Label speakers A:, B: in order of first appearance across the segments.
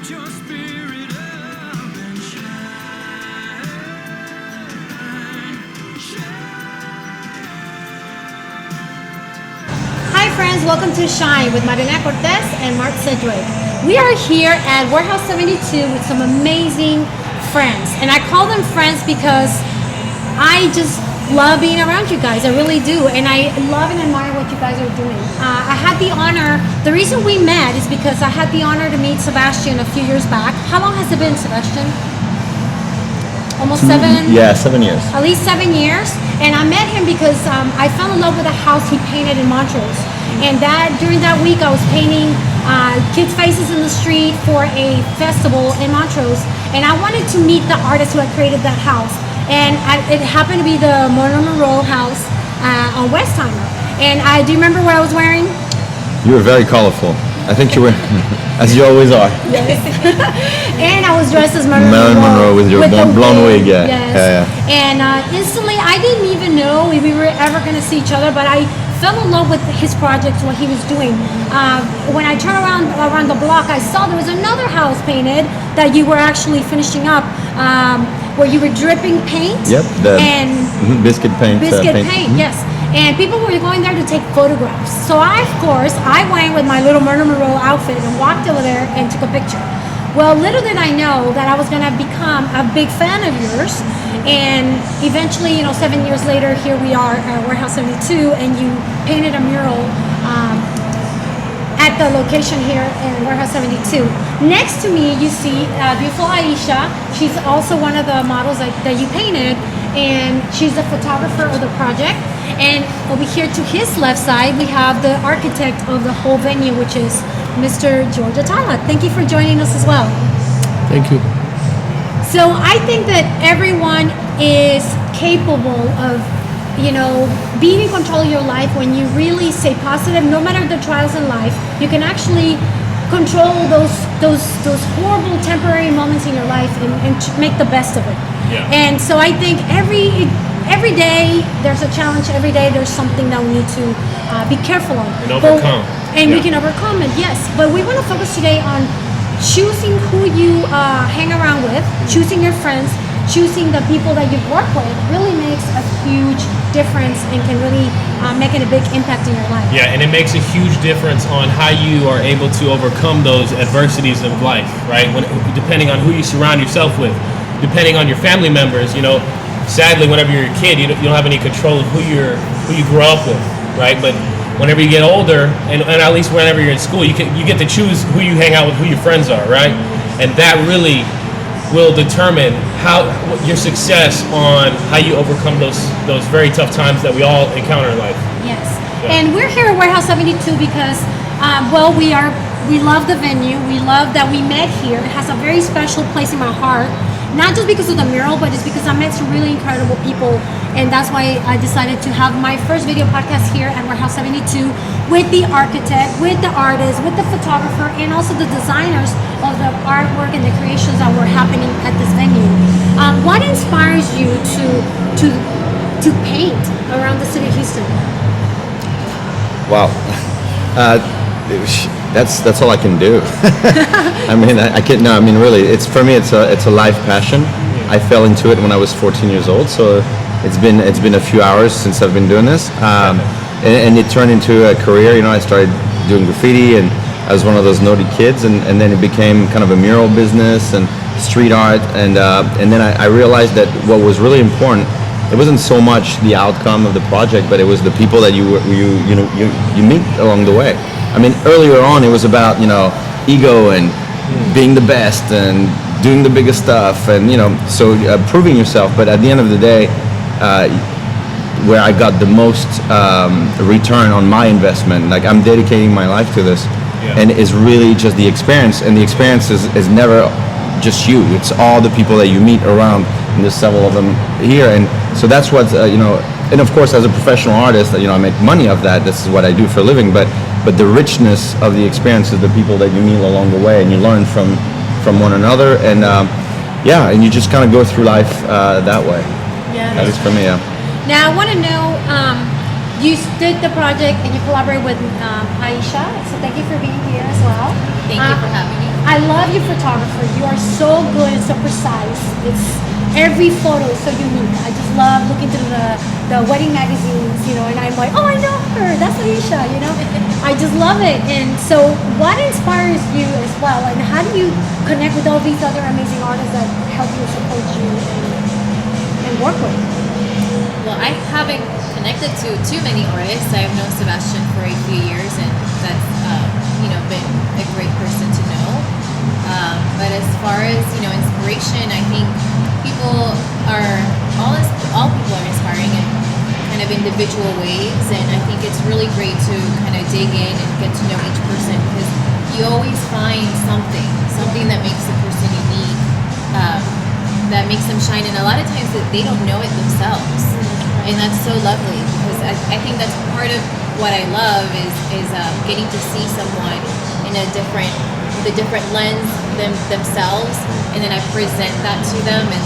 A: your spirit up and shine,
B: Hi friends, welcome to Shine with Marina Cortez and Mark Sedgwick. We are here at Warehouse 72 with some amazing friends. And I call them friends because I just love being around you guys. I really do. And I love and admire what you guys are doing. I had the honor, the reason we met is because I had the honor to meet Sebastian a few years back. How long has it been, Sebastian? Almost 7?
C: Yeah, 7 years.
B: At least 7 years. And I met him because I fell in love with a house he painted in Montrose. And during that week I was painting kids' faces in the street for a festival in Montrose. And I wanted to meet the artist who had created that house. And it happened to be the Monroe house on Westheimer. And do you remember what I was wearing?
C: You were very colorful. I think you were, as you always are.
B: Yes. And I was dressed as Marilyn
C: Monroe with your blonde wig, yeah.
B: Yes.
C: Yeah.
B: And instantly, I didn't even know if we were ever going to see each other, but I fell in love with his projects, what he was doing. When I turned around the block, I saw there was another house painted that you were actually finishing up, where you were dripping paint.
C: Yep, biscuit paint.
B: Paint, yes. And people were going there to take photographs. So I went with my little Myrna Monroe outfit and walked over there and took a picture. Well, little did I know that I was going to become a big fan of yours. And eventually, 7 years later, here we are at Warehouse 72, and you painted a mural at the location here in Warehouse 72. Next to me, you see beautiful Aisha. She's also one of the models that you painted, and she's the photographer of the project. And over here to his left side, we have the architect of the whole venue, which is Mr. George Atala. Thank you for joining us as well.
D: Thank you.
B: So I think that everyone is capable of, being in control of your life when you really stay positive. No matter the trials in life, you can actually control those horrible temporary moments in your life and make the best of it.
D: Yeah.
B: And so I think every day there's a challenge. Every day there's something that we need to be careful on
D: and overcome.
B: We can overcome it. Yes, but we want to focus today on choosing who you hang around with, choosing your friends, choosing the people that you work with. Really makes a huge difference and can really make a big impact in your life.
D: Yeah, and it makes a huge difference on how you are able to overcome those adversities of life, right? Depending on who you surround yourself with, depending on your family members. Sadly, whenever you're a kid, you don't have any control of who you grew up with, right? But whenever you get older, and at least whenever you're in school, you get to choose who you hang out with, who your friends are, right? And that really will determine your success on how you overcome those very tough times that we all encounter in life.
B: Yes,
D: Yeah.
B: and we're here at Warehouse 72 because, we love the venue. We love that we met here. It has a very special place in my heart. Not just because of the mural, but it's because I met some really incredible people, and that's why I decided to have my first video podcast here at Warehouse 72 with the architect, with the artist, with the photographer, and also the designers of the artwork and the creations that were happening at this venue. What inspires you to paint around the city of Houston?
C: Wow. That's all I can do. I can't. No, really, for me, it's a life passion. I fell into it when I was 14 years old, so it's been a few hours since I've been doing this, and it turned into a career. I started doing graffiti, and I was one of those naughty kids, and then it became kind of a mural business and street art, and then I realized that what was really important, it wasn't so much the outcome of the project, but it was the people that you meet along the way. Earlier on, it was about, ego and being the best and doing the biggest stuff and, so proving yourself. But at the end of the day, where I got the most return on my investment, like I'm dedicating my life to this, and it's really just the experience. And the experience is never just you. It's all the people that you meet around, and there's several of them here. And so that's what, and of course, as a professional artist, I make money off that. This is what I do for a living. But the richness of the experience is the people that you meet along the way, and you learn from one another, and and you just kind of go through life that way.
B: Yeah,
C: at least for me. Yeah.
B: Now I want to know, you did the project and you collaborate with Aisha, so thank you for being here as well.
E: Thank you for having me.
B: I love you, photographer. You are so good and so precise. It's every photo is so unique. I just love looking through the wedding magazines, and I'm like, oh, I know her. That's Aisha, I just love it. And so, what inspires you as well? And how do you connect with all these other amazing artists that help you support you and work with?
E: Well, I haven't connected to too many artists. I've known Sebastian for a few years, and that's been a great person to know. But as far as inspiration, I think people are all people are inspiring in kind of individual ways, and I think it's really great to kind of dig in and get to know each person, because you always find something that makes a person unique, that makes them shine, and a lot of times that they don't know it themselves, and that's so lovely, because I think that's part of what I love is getting to see someone in a different lens themselves, and then I present that to them, and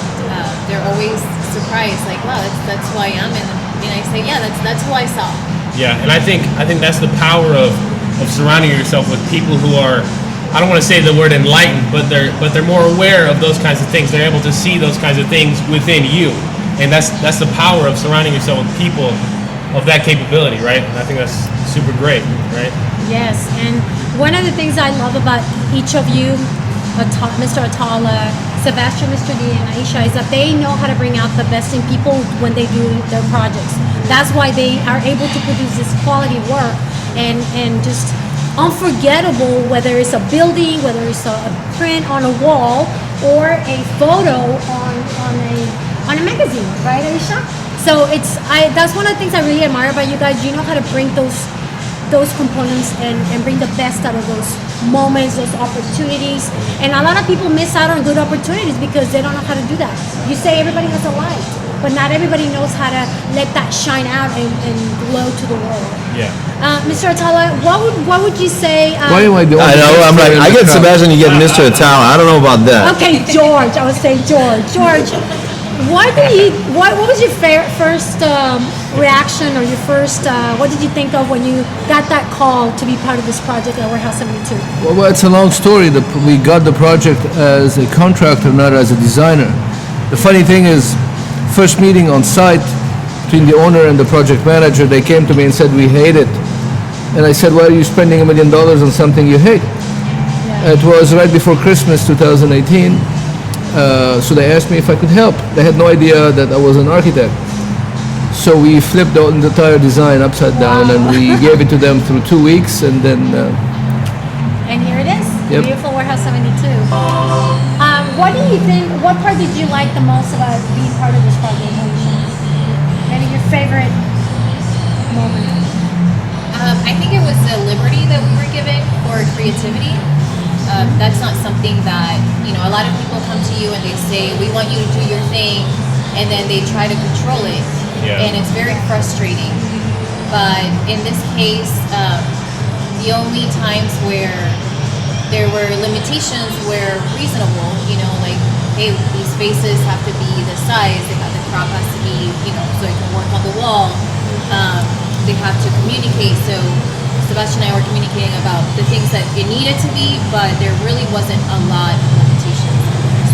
E: they're always surprised, like, wow, that's who I am, and I say, yeah, that's who I saw.
D: Yeah, and I think that's the power of surrounding yourself with people who are, I don't want to say the word enlightened, but they're more aware of those kinds of things. They're able to see those kinds of things within you, and that's the power of surrounding yourself with people of that capability, right? And I think that's super great, right?
B: Yes, and one of the things I love about each of you, Mr. Atala, Sebastian, Mr. D, and Aisha, is that they know how to bring out the best in people when they do their projects. That's why they are able to produce this quality work and just unforgettable, whether it's a building, whether it's a print on a wall, or a photo on a magazine, right, Aisha? So that's one of the things I really admire about you guys. You know how to bring those components and bring the best out of those moments, those opportunities. And a lot of people miss out on good opportunities because they don't know how to do that. You say everybody has a light, but not everybody knows how to let that shine out and glow to the world.
D: Yeah.
B: Mr. Atala, what would you say?
F: Why am I the only
C: I know. I'm like, I get Sebastian, you get Mr. Italian. I don't know about that.
B: Okay, George. I would say George. What was your first reaction, or your first? What did you think of when you got that call to be part of this project at Warehouse 72?
F: Well, it's a long story. We got the project as a contractor, not as a designer. The funny thing is, first meeting on site between the owner and the project manager, they came to me and said, we hate it. And I said, why are you spending $1 million on something you hate?
B: Yeah.
F: It was right before Christmas 2018. So they asked me if I could help. They had no idea that I was an architect. So we flipped the entire design upside down, and we gave it to them through 2 weeks, and then...
B: And here it is,
F: Yep.
B: beautiful Warehouse 72. What do you think, what part did you like the most about being part of this project? Maybe your favorite moment?
E: I think it was the liberty that we were given for creativity. That's not something that, a lot of people come to you and they say, we want you to do your thing, and then they try to control it.
D: Yeah.
E: And it's very frustrating. But in this case, the only times where there were limitations were reasonable, like, hey, these spaces have to be this size, the crop has to be, so it can work on the wall. They have to communicate, so Sebastian and I were communicating about the things that it needed to be, but there really wasn't a lot of limitations.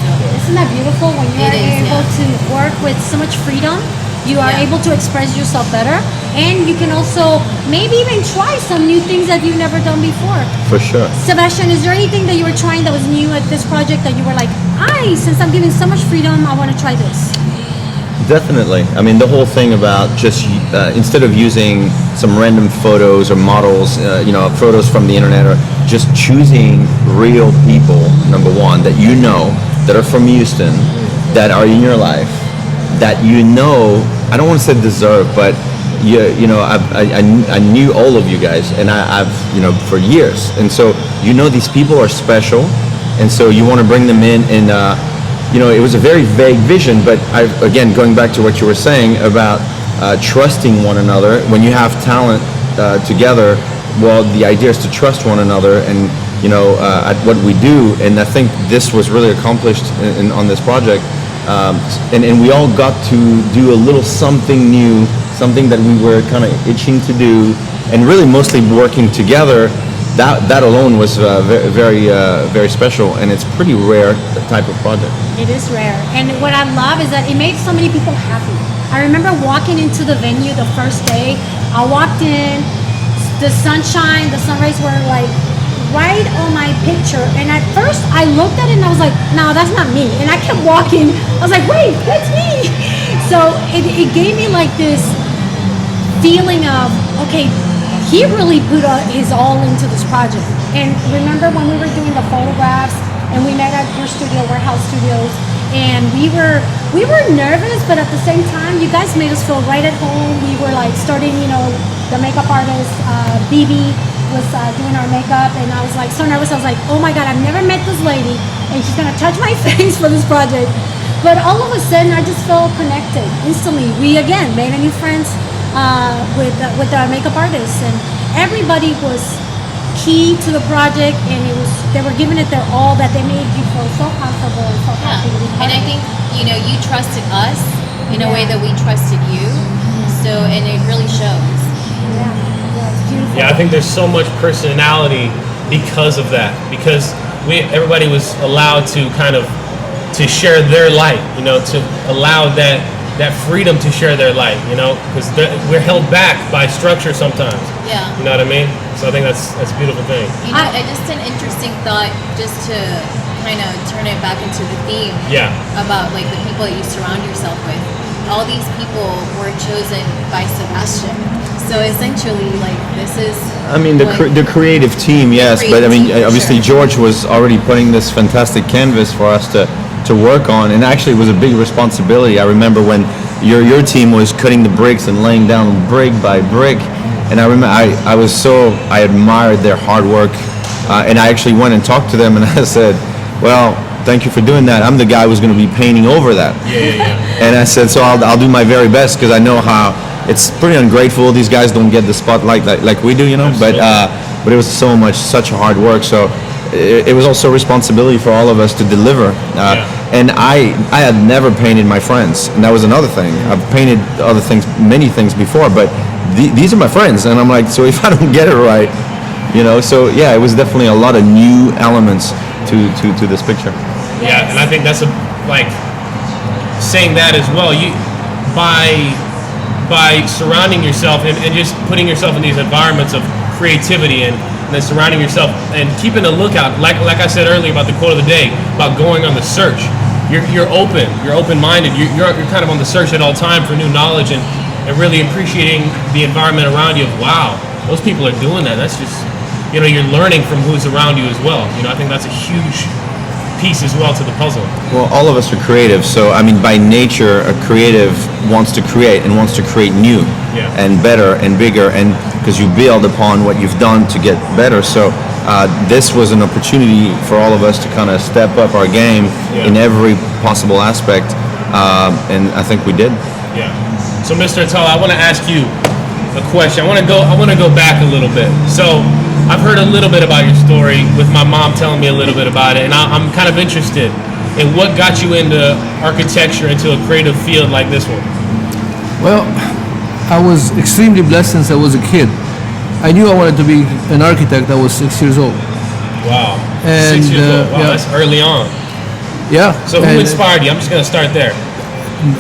E: So
B: Isn't that beautiful when you
E: It
B: are
E: is,
B: able
E: yeah.
B: to work with so much freedom? You are
E: Yeah.
B: able to express yourself better, and you can also maybe even try some new things that you've never done before.
C: For sure.
B: Sebastian, is there anything that you were trying that was new at this project that you were like, since I'm given so much freedom, I want to try this?
C: Definitely. I mean, the whole thing about just instead of using some random photos or models, photos from the internet, or just choosing real people, number one, that that are from Houston, that are in your life, that I don't want to say deserve, but I knew all of you guys, and I've for years, and so these people are special, and so you want to bring them in, and it was a very vague vision, but again, going back to what you were saying about trusting one another. When you have talent together, well, the idea is to trust one another, and at what we do, and I think this was really accomplished on this project. And we all got to do a little something new, something that we were kind of itching to do, and really mostly working together that alone was very special, and it's pretty rare type of project.
B: It is rare. And what I love is that it made so many people happy. I remember walking into the venue the first day. I walked in, the sunshine, the sun rays were like right on my picture. And at first I looked at it and I was like, no, that's not me. And I kept walking. I was like, wait, that's me. So it gave me like this feeling of, okay, he really put his all into this project. And remember when we were doing the photographs and we met at your studio, Warehouse Studios, and we were nervous, but at the same time, you guys made us feel right at home. We were like starting, the makeup artist, BB was doing our makeup, and I was like so nervous. I was like, oh my God, I've never met this lady, and she's gonna touch my face for this project. But all of a sudden, I just felt connected instantly. We again made a new friends with our makeup artists, and everybody was key to the project, and they were giving it their all, that they made you feel so comfortable and so happy to be part
E: And I
B: of it.
E: think, you trusted us in a way that we trusted you. So, and it really shows.
B: Yeah, it's beautiful.
D: Yeah, I think there's so much personality because of that. Because everybody was allowed to to share their light. To allow that freedom to share their light. Because we're held back by structure sometimes.
E: Yeah.
D: You know what I mean? So I think that's a beautiful thing.
E: Just an interesting thought, just to kind of turn it back into the theme.
D: Yeah.
E: About like the people that you surround yourself with. All these people were chosen by Sebastian. So essentially, like, this is.
C: I mean, the creative team, yes, but I mean, obviously George was already putting this fantastic canvas for us to work on, and actually it was a big responsibility. I remember when your team was cutting the bricks and laying down brick by brick, and I remember I admired their hard work, and I actually went and talked to them, and I said, well, thank you for doing that. I'm the guy who's going to be painting over that.
D: Yeah.
C: And I said, so I'll do my very best, because I know how it's pretty ungrateful. These guys don't get the spotlight like we do, but it was such a hard work. So it was also a responsibility for all of us to deliver. And I had never painted my friends, and that was another thing. I've painted many things before, but these are my friends, and I'm like, so if I don't get it right, so yeah, it was definitely a lot of new elements to this picture.
D: Yeah, and I think that's saying that as well. You by surrounding yourself and just putting yourself in these environments of creativity and then surrounding yourself and keeping a lookout, like I said earlier about the quote of the day, about going on the search. You're open-minded. You're kind of on the search at all time for new knowledge and really appreciating the environment around you. Wow, those people are doing that. That's just, you're learning from who's around you as well. I think that's a huge piece as well to the puzzle.
C: Well, all of us are creative, so I mean, by nature, a creative wants to create and wants to create new and better and bigger, and because you build upon what you've done to get better. So this was an opportunity for all of us to kind of step up our game in every possible aspect, and I think we did.
D: Yeah. So, Mr. Atala, I want to ask you a question. I want to go back a little bit. So, I've heard a little bit about your story with my mom telling me a little bit about it, and I'm kind of interested in what got you into architecture, into a creative field like this one.
F: Well, I was extremely blessed since I was a kid. I knew I wanted to be an architect. I was 6 years old.
D: Wow.
F: And,
D: 6 years old. Wow,
F: yeah.
D: that's early on.
F: Yeah.
D: So who inspired you? I'm just going to start there.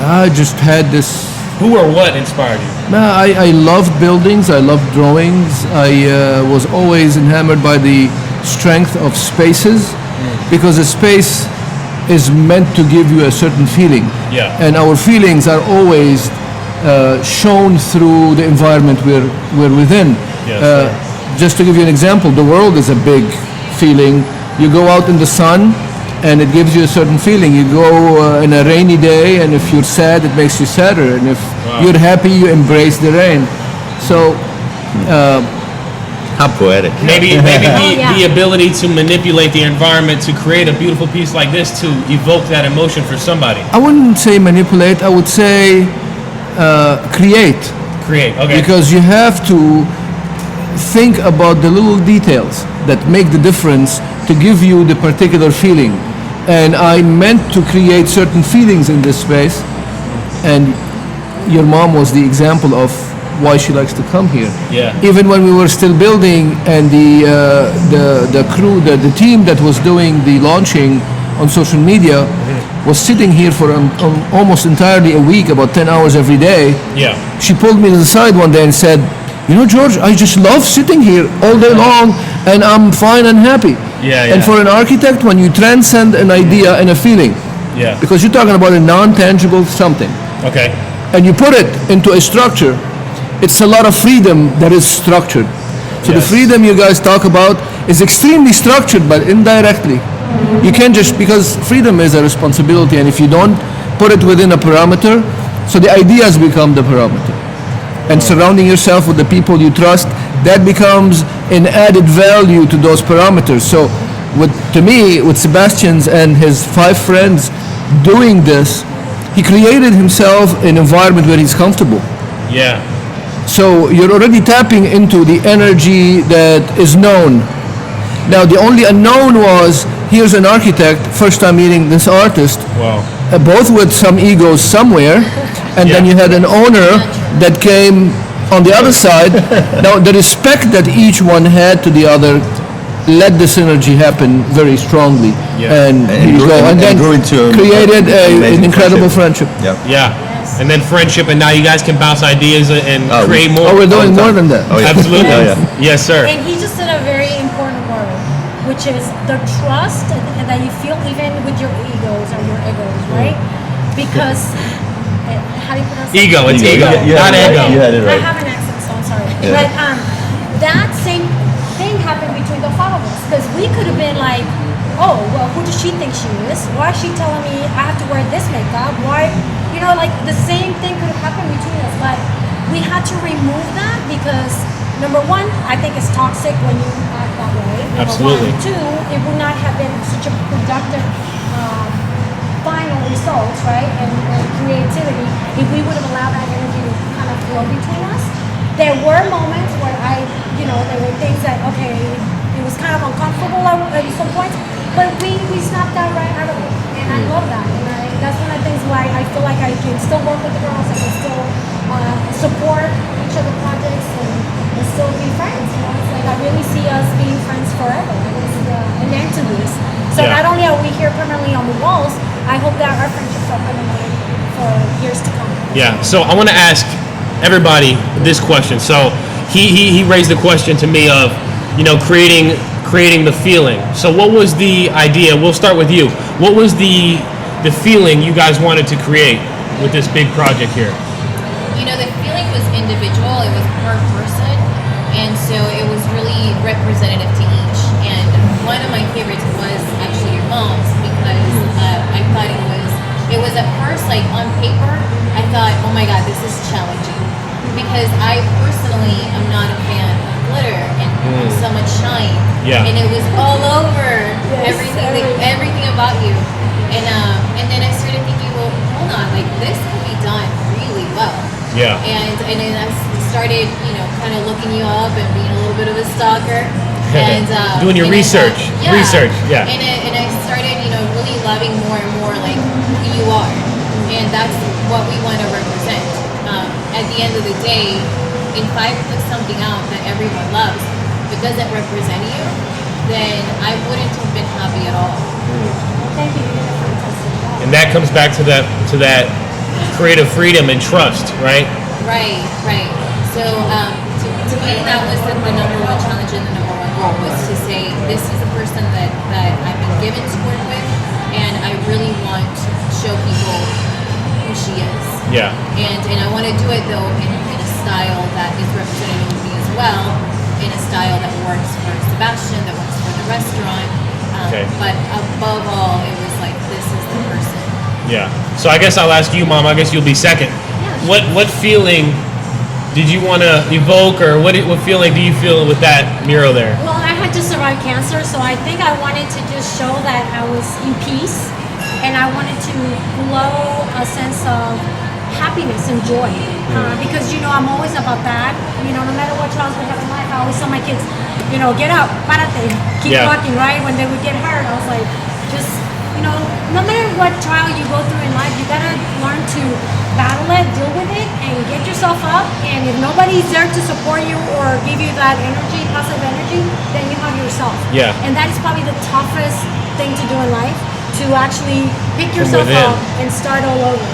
F: I just had this.
D: Who or what inspired you?
F: I loved buildings. I loved drawings. I was always enamored by the strength of spaces, because a space is meant to give you a certain feeling.
D: Yeah.
F: And our feelings are always shown through the environment we're within.
D: Yes,
F: just to give you an example, the world is a big feeling. You go out in the sun, and it gives you a certain feeling. You go in a rainy day, and if you're sad, it makes you sadder. And if you're happy, you embrace the rain. So,
C: How poetic.
D: Maybe the ability to manipulate the environment to create a beautiful piece like this to evoke that emotion for somebody.
F: I wouldn't say manipulate. I would say create.
D: Create, okay.
F: Because you have to think about the little details that make the difference to give you the particular feeling. And I meant to create certain feelings in this space, and your mom was the example of why she likes to come here.
D: Yeah.
F: Even when we were still building, and the crew, the team that was doing the launching on social media was sitting here for almost entirely a week, about 10 hours every day.
D: Yeah.
F: She pulled me to the side one day and said, "You know, George, I just love sitting here all day long, and I'm fine and happy."
D: Yeah,
F: And
D: yeah.
F: for an architect, when you transcend an idea and a feeling,
D: Yeah.
F: because you're talking about a non-tangible something,
D: Okay.
F: and you put it into a structure, it's a lot of freedom that is structured. So the
D: Yes.
F: freedom you guys talk about is extremely structured, but indirectly. You can't just, because freedom is a responsibility, and if you don't put it within a parameter, so the ideas become the parameter. And surrounding yourself with the people you trust, that becomes an added value to those parameters. So to me, with Sebastian's and his 5 friends doing this, he created himself an environment where he's comfortable.
D: Yeah.
F: So you're already tapping into the energy that is known. Now the only unknown was, here's an architect, first time meeting this artist,
D: Wow.
F: both with some egos somewhere, and then
D: Yeah.
F: you had an owner that came on the other side. Now the respect that each one had to the other let the synergy happen very strongly.
D: Yeah.
F: And here you
C: grew-
F: go. And then
C: grew into
F: created an
C: amazing
F: incredible friendship.
C: Yep.
D: Yeah. And then friendship, and now you guys can bounce ideas and
C: Oh,
D: create more.
F: Oh, we're doing
C: the
F: more
C: time.
F: than that.
C: Oh, yeah.
D: Absolutely.
C: Oh, yeah.
D: Yes, sir.
B: And he just said a very important word, which is the trust and that you feel even with your egos or your egos, right? Because how do you pronounce it?
D: Ego. It's ego,
C: You
D: not
C: had it
D: ego.
C: right. You had it
B: I
C: right.
B: have an accent, so I'm sorry.
C: Yeah.
B: But that same thing happened between the 5 of us, because we could have been like, oh, well, who does she think she is? Why is she telling me I have to wear this makeup? Why, like the same thing could have happened between us, but we had to remove that because number 1, I think it's toxic when you act that way. Number
D: Absolutely.
B: 1. 2, it would not have been such a productive final results, right? And creativity if we would have allowed that energy to kind of flow between us. There were moments where there were things that, okay, it was kind of uncomfortable at some points, but we snapped that right out of it. And I love that. And that's one of the things why I feel like I can still work with the girls, I can still support each of the projects and still be friends. It's like I really see us being friends forever. There's an end to this. So
D: Yeah.
B: not only are we here permanently on the walls, I hope that our friendships are permanent for years to come.
D: Yeah. So I want to ask everybody this question. So he raised the question to me of, creating the feeling. So what was the idea? We'll start with you. What was the feeling you guys wanted to create with this big project here?
E: The feeling was individual. It was per person, and so it was really representative to each. And one of my favorites was actually your mom's, because I thought it was at first, like, on paper, I thought, oh my god, this is challenging, because I personally am not a fan of glitter and so much shine.
D: Yeah.
E: And it was all over everything about you. And then I started thinking, well, hold on, like, this could be done really well.
D: Yeah.
E: And then I started, kind of looking you up and being a little bit of a stalker. And
D: Doing your
E: and I
D: research.
E: thought,
D: Research, yeah.
E: And I started, really loving more and more, like, who you are. And that's what we want to represent. At the end of the day, if I put something out that everyone loves, if it doesn't represent you, then I wouldn't have been happy at all.
B: Thank you. You did a fantastic job.
D: And that comes back to that creative freedom and trust, right?
E: Right. So to me, that was the number one challenge and the number one goal, was to say, this is a person that I've been given to work with, and I really want to show people who she is.
D: Yeah.
E: And I want to do it, though, in a style that is representative of me as well, in a style that works for Sebastian, that works for the restaurant.
D: Okay.
E: But above all, it was like, this is the person.
D: Yeah. So I guess I'll ask you, Mom. I guess you'll be second. What feeling did you want to evoke, or what feeling do you feel with that mural there?
B: Well, I had just survived cancer, so I think I wanted to just show that I was in peace, and I wanted to blow a sense of happiness and joy, because I'm always about that. No matter what trials we have in life, I always tell my kids, get up, párate, keep
D: Yeah.
B: walking, right? When they would get hurt, I was like, just no matter what trial you go through in life, you gotta learn to battle it, deal with it, and get yourself up, and if nobody's there to support you or give you that energy, positive energy, then you have yourself.
D: Yeah.
B: And that is probably the toughest thing to do in life, to actually pick yourself
D: within.
B: up and start all over.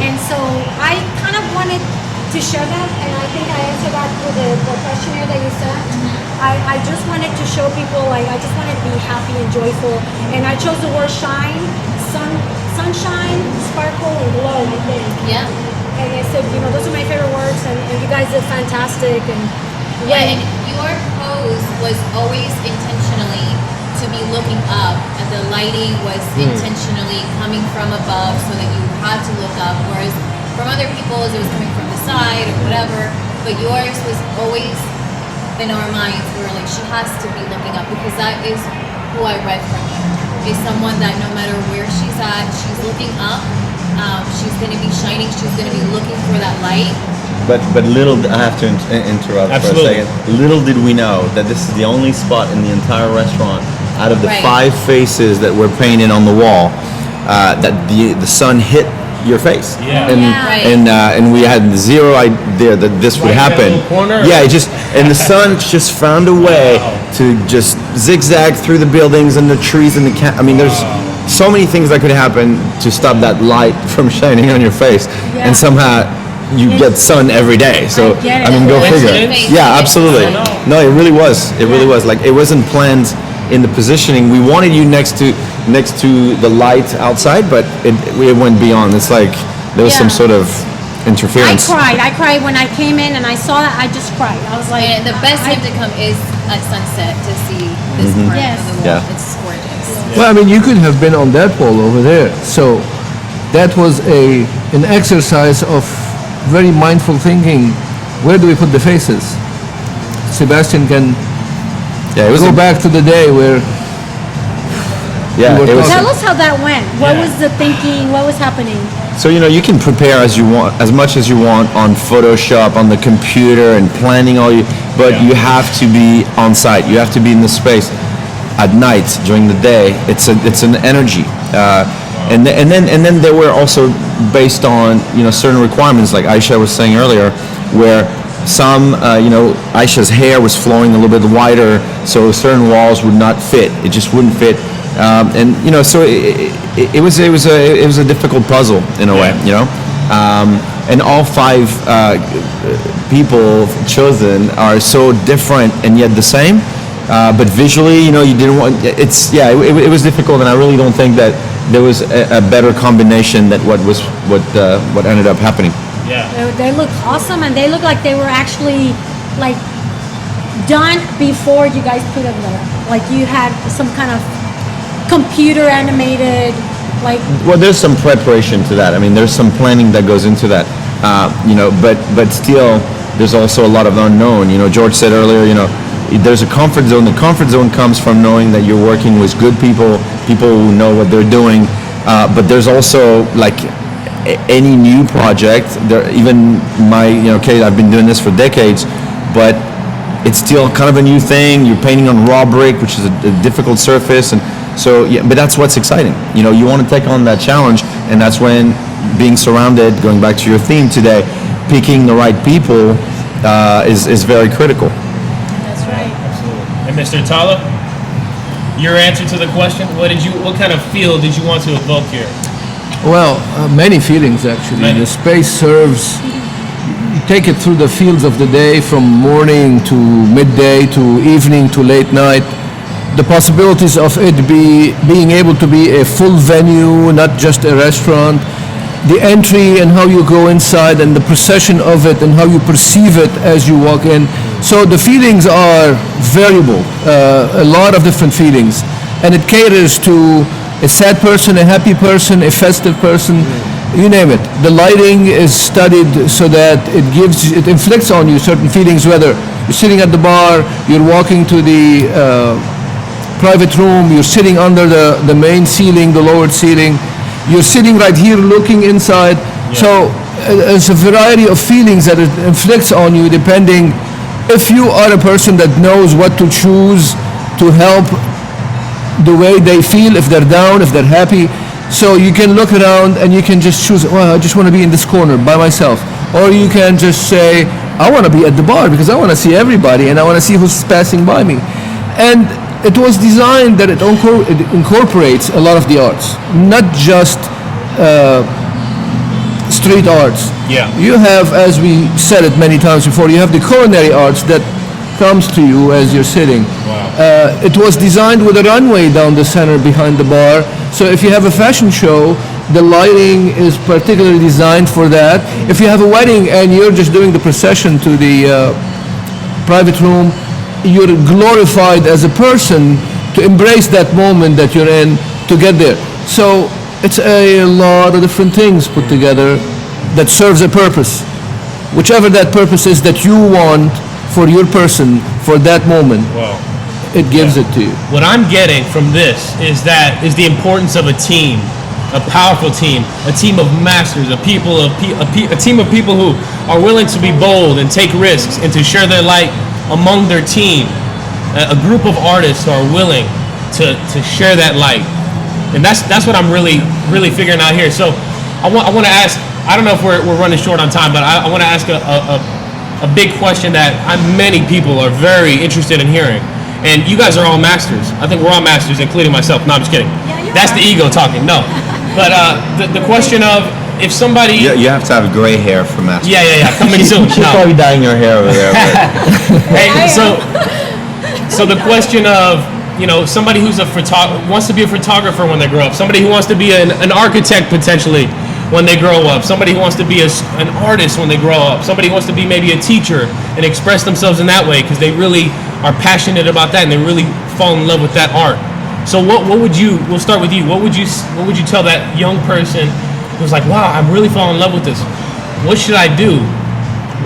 B: And so I kind of wanted to share that, and I think I answered that through the questionnaire that you sent. I just wanted to show people, like, I just wanted to be happy and joyful, and I chose the word shine, sunshine, sparkle, and glow, I think.
E: Yeah.
B: And I said, you know, those are my favorite words, and you guys did fantastic. And
E: Yeah, and your pose was always intentionally to be looking up, and the lighting was intentionally coming from above so that you had to look up, whereas from other people's it was coming from the side or whatever, but yours was always in our minds. We were like, she has to be looking up, because that is who I read from you. Is someone that no matter where she's at, she's looking up. She's going to be shining. She's going to be looking for that light.
C: But little, I have to interrupt
D: Absolutely.
C: for a second. Little did we know that this is the only spot in the entire restaurant, out of the
E: Right.
C: 5 faces that were painted on the wall, that the sun hit your face.
D: Yeah.
C: And
B: Yeah.
E: Right.
C: and we had zero idea that this would
D: Right, that
C: happen.
D: little corner?
C: Yeah, it just, and the sun just found a way
D: Wow.
C: to just zigzag through the buildings and the trees and the I mean, there's so many things that could happen to stop that light from shining on your face,
B: Yeah.
C: and somehow you get sun every day. So
B: I get
C: I mean, go
B: it.
C: figure.
D: Coincidence?
C: Yeah, absolutely.
D: I don't
C: No, it really was. It really was. Like, it wasn't planned in the positioning. We wanted you next to the light outside, but it went beyond. It's like there was some
B: Yeah.
C: sort of
B: I
C: interference.
B: cried when I came in and I saw that. I just cried. I was like,
E: And the best
B: I-
E: time to come is at sunset to see this part
B: Yes.
E: of the wall.
C: Yeah.
E: It's gorgeous.
F: Well, I mean, you could have been on that wall over there. So that was an exercise of very mindful thinking. Where do we put the faces? Sebastian can
C: Yeah, it was
F: go
C: a-
F: back to the day where
C: Yeah,
F: you were
C: it was.
B: Tell us how that went. What
D: Yeah.
B: was the thinking? What was happening?
C: So, you know, you can prepare as you want, as much as you want on Photoshop, on the computer, and planning all you, but
D: Yeah.
C: you have to be on site. You have to be in the space at night, during the day. It's an energy, and then there were also based on, you know, certain requirements, like Aisha was saying earlier, where some, you know, Aisha's hair was flowing a little bit wider, so certain walls would not fit. It just wouldn't fit. And you know, so it was a difficult puzzle in a way, you know. And all 5 people chosen are so different and yet the same. But visually, you know, you didn't want. It was difficult, and I really don't think that there was a better combination that what ended up happening.
D: Yeah.
B: They look awesome, and they look like they were actually like done before you guys put them there. Like you had some kind of computer animated, like
C: Well, there's some preparation to that. I mean, there's some planning that goes into that. You know, but still, there's also a lot of unknown. You know, George said earlier, you know, there's a comfort zone. The comfort zone comes from knowing that you're working with good people, people who know what they're doing. But there's also, like any new project, even my, you know, case, I've been doing this for decades, but it's still kind of a new thing. You're painting on raw brick, which is a difficult surface, and so yeah. But that's what's exciting. You know, you want to take on that challenge, and that's when being surrounded, going back to your theme today, picking the right people is very critical.
B: that's right.
D: And Mr. Tala, your answer to the question: what kind of feel did you want to evoke here?
F: well, many feelings actually.
D: Many.
F: The space serves. You take it through the fields of the day, from morning to midday to evening to late night. The possibilities of it being able to be a full venue, not just a restaurant. The entry and how you go inside, and the procession of it and how you perceive it as you walk in. So the feelings are variable, a lot of different feelings. And it caters to a sad person, a happy person, a festive person, you name it. The lighting is studied so that it inflicts on you certain feelings, whether you're sitting at the bar, you're walking to the private room, you're sitting under the main ceiling, the lowered ceiling, you're sitting right here looking inside. So there's a variety of feelings that it inflicts on you, depending if you are a person that knows what to choose to help the way they feel, if they're down, if they're happy. So you can look around and you can just choose, well, I just want to be in this corner by myself. Or you can just say, I want to be at the bar because I want to see everybody and I want to see who's passing by me. And it was designed that it incorporates a lot of the arts, not just street arts.
D: Yeah.
F: You have, as we said it many times before, you have the culinary arts that comes to you as you're sitting.
D: Wow.
F: It was designed with a runway down the center behind the bar. So if you have a fashion show, the lighting is particularly designed for that. If you have a wedding and you're just doing the procession to the private room, you're glorified as a person to embrace that moment that you're in to get there. So it's a lot of different things put together that serves a purpose. Whichever that purpose is that you want for your person for that moment,
D: Wow.
F: it gives it to you.
D: What I'm getting from this is the importance of a team, a powerful team, a team of masters, a team of people who are willing to be bold and take risks and to share their light among their team. A group of artists who are willing to share that light, and that's what I'm really figuring out here. So I want to ask. I don't know if we're running short on time, but I want to ask a big question that many people are very interested in hearing. And you guys are all masters. I think we're all masters, including myself. No, I'm just kidding.
B: Yeah, you
D: That's
B: are.
D: the ego talking. No, but the question of if somebody.
C: You have to have gray hair for master.
D: Yeah. Coming soon.
C: She's
D: No.
C: probably dyeing your hair over there. but-
D: Hey, so the question of, somebody who's wants to be a photographer when they grow up, somebody who wants to be an architect potentially when they grow up, somebody who wants to be an artist when they grow up, somebody who wants to be maybe a teacher and express themselves in that way because they really are passionate about that and they really fall in love with that art. So what would you? We'll start with you. What would you tell that young person who's like, wow, I'm really falling in love with this. What should I do?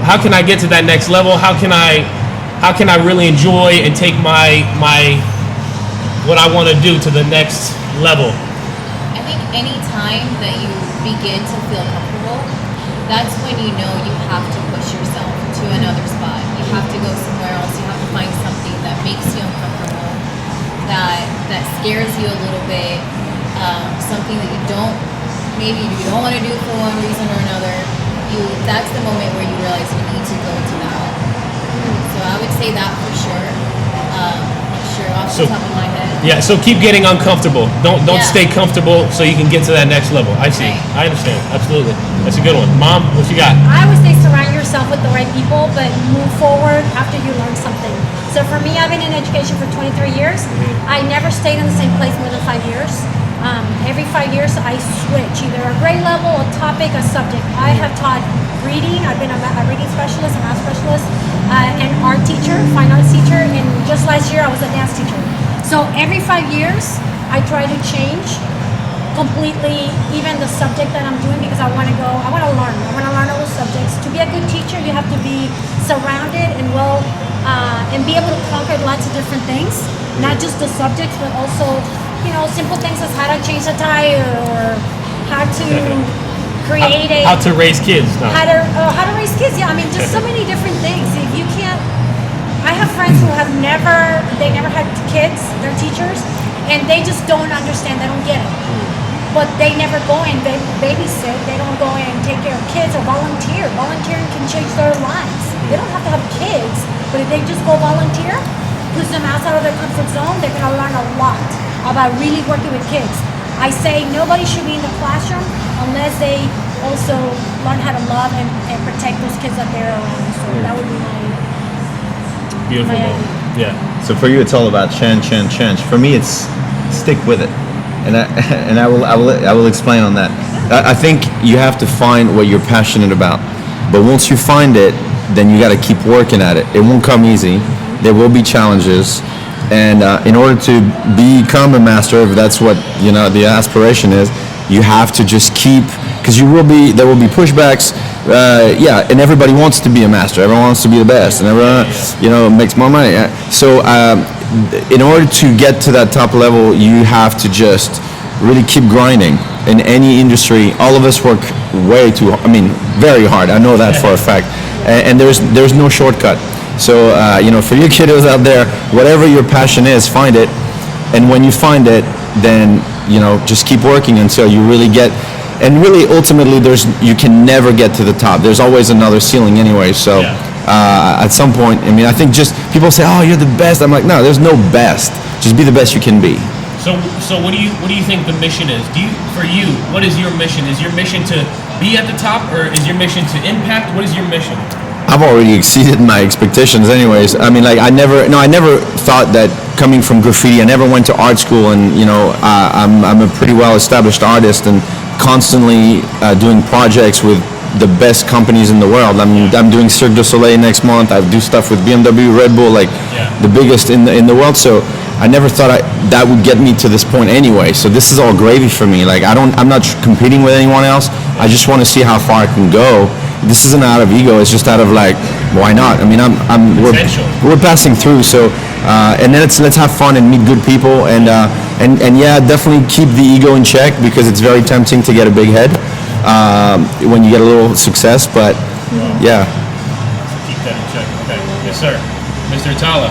D: How can I get to that next level? How can I really enjoy and take my what I want to do to the next level?
E: I think any time that you begin to feel comfortable, that's when you know you have to push yourself to another spot. You have to go somewhere else. You have to find something that makes you uncomfortable, that scares you a little bit, something that you don't want to do for one reason or another. That's the moment where you realize you need to go to that. So I would say that for sure. Off the top of my head.
D: Yeah, so keep getting uncomfortable. Don't
E: Yeah.
D: stay comfortable so you can get to that next level. I see.
E: Right.
D: I understand. Absolutely. That's a good one. Mom, what you got?
B: I would say surround yourself with the right people, but move forward after you learn something. So for me, I've been in education for 23 years. I never stayed in the same place more than 5 years. Every 5 years, I switch either a grade level, a topic, a subject. I have taught reading. I've been a reading specialist, a math specialist, an art teacher, fine arts teacher, and just last year I was a dance teacher. So every 5 years, I try to change completely, even the subject that I'm doing, because I want to learn. I want to learn all those subjects. To be a good teacher, you have to be surrounded and and be able to conquer lots of different things, not just the subjects, but also, simple things as how to change a tire or how to create
D: How to raise kids. No.
B: how to raise kids. Yeah, I mean, just so many different things. If you can't, I have friends who have never had kids. They're teachers, and they just don't understand. They don't get it. But they never go and babysit. They don't go and take care of kids or volunteer. Volunteering can change their lives. They don't have to have kids, but if they just go volunteer, puts them outside of their comfort zone, they're gonna learn a lot about really working with kids. I say nobody should be in the classroom unless they also learn how to love and protect those kids that they're around. So that would be my
D: Beautiful.
B: my
D: Mom.
B: idea.
D: Yeah.
C: So for you, it's all about change. For me, it's stick with it, and I will explain on that. I think you have to find what you're passionate about, but once you find it, then you got to keep working at it. It won't come easy. There will be challenges, and in order to become a master, if that's what the aspiration is, you have to just keep, because there will be pushbacks. And everybody wants to be a master. Everyone wants to be the best, and everyone, makes more money. So, in order to get to that top level, you have to just really keep grinding. In any industry, all of us work very hard. I know that for a fact, and there's no shortcut. So, for you kiddos out there, whatever your passion is, find it, and when you find it, then just keep working until you really get and really ultimately you can never get to the top. There's always another ceiling anyway. So at some point, I mean, I think just people say, oh, you're the best. I'm like, no, there's no best. Just be the best you can be.
D: So what do you think the mission is? For you, what is your mission? Is your mission to be at the top, or is your mission to impact? What is your mission?
C: I've already exceeded my expectations anyways. I mean, like I never thought that coming from graffiti, I never went to art school, and I'm a pretty well established artist and constantly doing projects with the best companies in the world. I'm doing Cirque du Soleil next month. I do stuff with BMW, Red Bull, like the biggest in the world. So I never thought that would get me to this point anyway. So this is all gravy for me. Like I'm not competing with anyone else. I just want to see how far I can go. This isn't out of ego. It's just out of like, why not? I mean, we're passing through. So and then let's have fun and meet good people and yeah, definitely keep the ego in check, because it's very tempting to get a big head when you get a little success. But yeah.
D: Keep that in check. Okay. Yes, sir. Mr. Tala.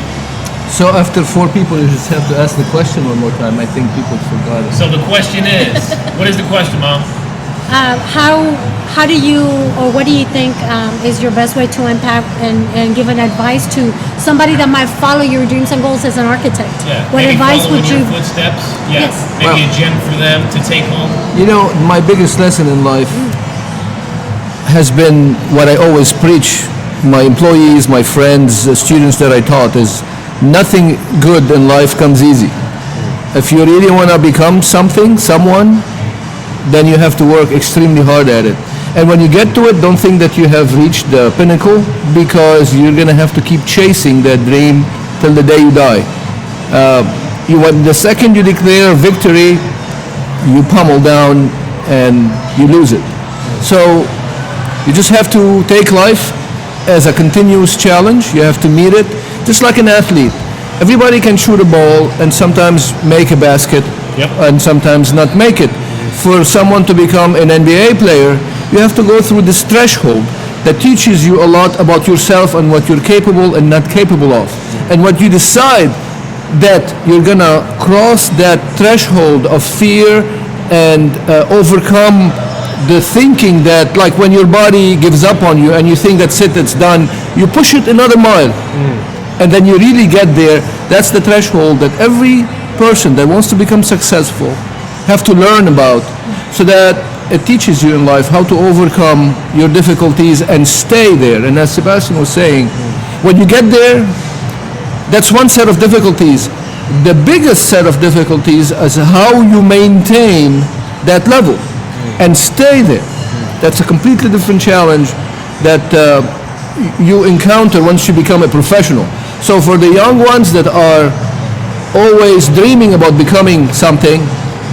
F: So after 4 people, you just have to ask the question one more time. I think people forgot it.
D: So the question is, what is the question, Mom?
B: How do you, or what do you think is your best way to impact and give an advice to somebody that might follow your dreams and goals as an architect?
D: Yeah.
B: What
D: maybe
B: advice would
D: in
B: you?
D: your footsteps. Yeah.
B: Yes.
D: Maybe a gem for them to take home.
F: You know, my biggest lesson in life has been what I always preach my employees, my friends, students that I taught, is nothing good in life comes easy. If you really want to become someone, then you have to work extremely hard at it. And when you get to it, don't think that you have reached the pinnacle, because you're going to have to keep chasing that dream till the day you die. The second you declare victory, you pummel down and you lose it. So you just have to take life as a continuous challenge. You have to meet it, just like an athlete. Everybody can shoot a ball and sometimes make a basket, and sometimes not make it. For someone to become an NBA player, you have to go through this threshold that teaches you a lot about yourself and what you're capable and not capable of. And what you decide that you're gonna cross that threshold of fear and overcome the thinking that, like, when your body gives up on you and you think that's it, it's done, you push it another mile. And then you really get there. That's the threshold that every person that wants to become successful have to learn about, so that it teaches you in life how to overcome your difficulties and stay there. And as Sebastian was saying, when you get there, that's one set of difficulties. The biggest set of difficulties is how you maintain that level and stay there. That's a completely different challenge that you encounter once you become a professional. So for the young ones that are always dreaming about becoming something,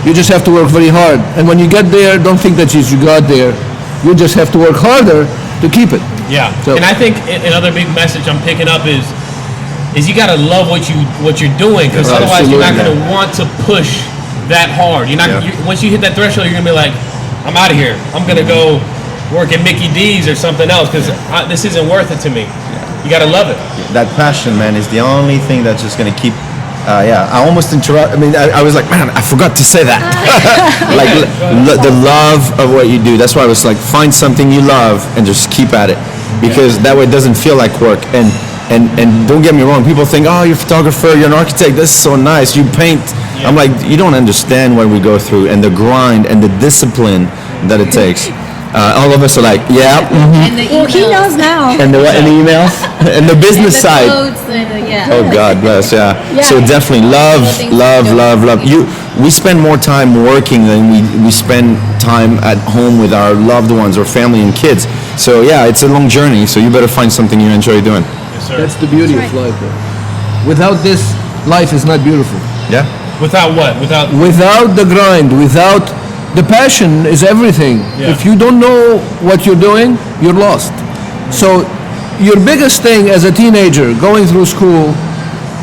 F: you just have to work very hard. And when you get there, don't think that you got there. You just have to work harder to keep it.
D: Yeah.
F: So,
D: and I think another big message I'm picking up is you gotta love what you're doing, because otherwise you're not gonna want to push that hard. You're not. Once you hit that threshold, you're gonna be like, I'm out of here. I'm gonna go work at Mickey D's or something else, because this isn't worth it to me. You gotta love it.
C: That passion, man, is the only thing that's just gonna keep. I almost interrupt. I mean, I was like, man, I forgot to say that. Like the love of what you do. That's why I was like, find something you love and just keep at it, because that way it doesn't feel like work. And don't get me wrong, people think, oh, you're a photographer, you're an architect, this is so nice, you paint. I'm like, you don't understand what we go through and the grind and the discipline that it takes. All of us are like,
E: And the
B: Well, he knows now.
C: And the emails and the business
E: the
C: side.
E: codes and
C: Oh, God bless, yeah. So definitely love. We spend more time working than we spend time at home with our loved ones or family and kids. So yeah, it's a long journey, so you better find something you enjoy doing.
D: Yes, sir.
F: that's the beauty of life, though. Without this, life is not beautiful.
C: Yeah?
D: Without what?
F: Without the grind, without the passion is everything.
D: Yeah.
F: If you don't know what you're doing, you're lost. So your biggest thing as a teenager going through school,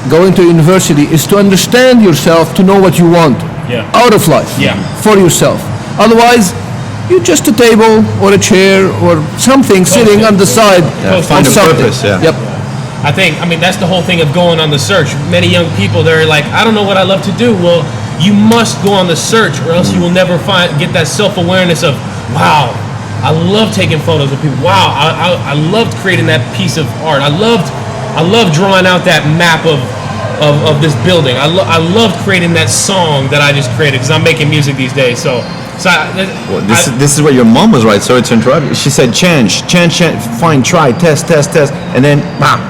F: going to university, is to understand yourself, to know what you want out of life for yourself. Otherwise, you're just a table or a chair or something sitting on the side of
C: Find a
F: something.
C: purpose,
F: Yep.
D: I think, I mean, that's the whole thing of going on the search. Many young people, they're like, I don't know what I love to do. Well, you must go on the search, or else you will never get that self-awareness of, wow, I love taking photos of people. Wow, I loved creating that piece of art. I loved drawing out that map of this building. I loved creating that song that I just created, because I'm making music these days.
C: Well, this is where your mom was right. Sorry to interrupt you. She said change, fine, try, test, and then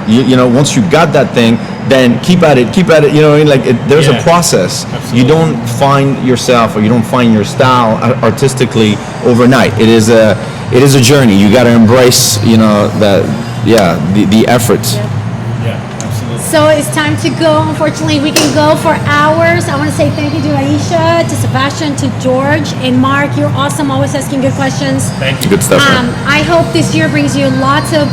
C: you know, once you got that thing, then keep at it. You know what I mean? Like there's a process.
D: Absolutely.
C: You don't find yourself, or you don't find your style artistically overnight. It is a journey. You got to embrace, you know, the effort.
D: Yeah, absolutely.
B: So it's time to go. Unfortunately, we can go for hours. I want to say thank you to Aisha, to Sebastian, to George, and Mark. You're awesome, always asking good questions.
D: Thank you.
C: Good stuff. Man.
B: I hope this year brings you lots of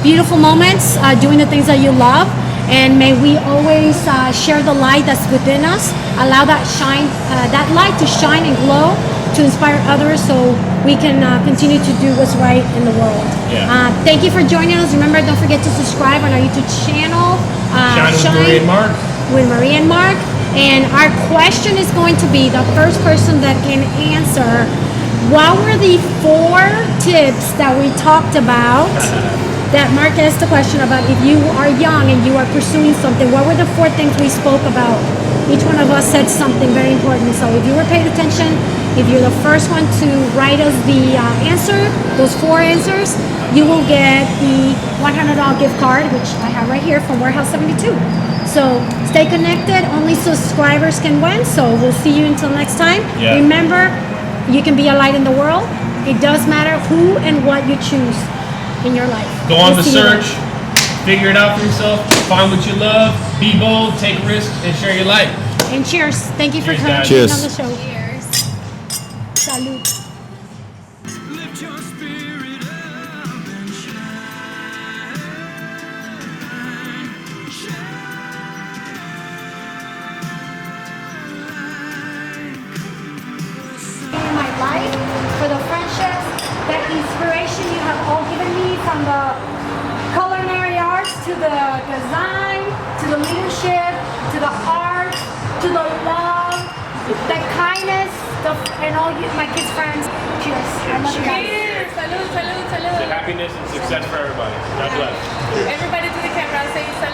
B: beautiful moments, doing the things that you love. And may we always share the light that's within us. Allow that light to shine and glow, to inspire others, so we can continue to do what's right in the world.
D: Yeah.
B: Thank you for joining us. Remember, don't forget to subscribe on our YouTube channel.
D: Shine with Marie and Mark.
B: With Marie and Mark. And our question is going to be, the first person that can answer, what were the 4 tips that we talked about? That Mark asked the question about, if you are young and you are pursuing something, what were the 4 things we spoke about? Each one of us said something very important. So if you were paid attention, if you're the first one to write us the answer, those 4 answers, you will get the $100 gift card, which I have right here from Warehouse 72. So stay connected. Only subscribers can win. So we'll see you until next time.
D: Yeah.
B: Remember, you can be a light in the world. It does matter who and what you choose in your life.
D: Go on the
B: We'll see you then.
D: search, figure it out for yourself, find what you love, be bold, take risks, and share your light.
B: And cheers. Thank you for
D: Cheers,
B: coming
D: guys.
C: Cheers.
B: on the show.
E: Cheers.
B: Salud.
A: Lift your spirit up and shine.
B: In my life, for the friendships, that inspiration you have all given me, from the culinary arts to the design, to the leadership, to the art, to the love, the kindness, and all you, my kids' friends. Cheers. I love you guys.
E: Salud, salud, salud.
D: Happiness and success for everybody. God bless.
E: Everybody to the camera, say salud.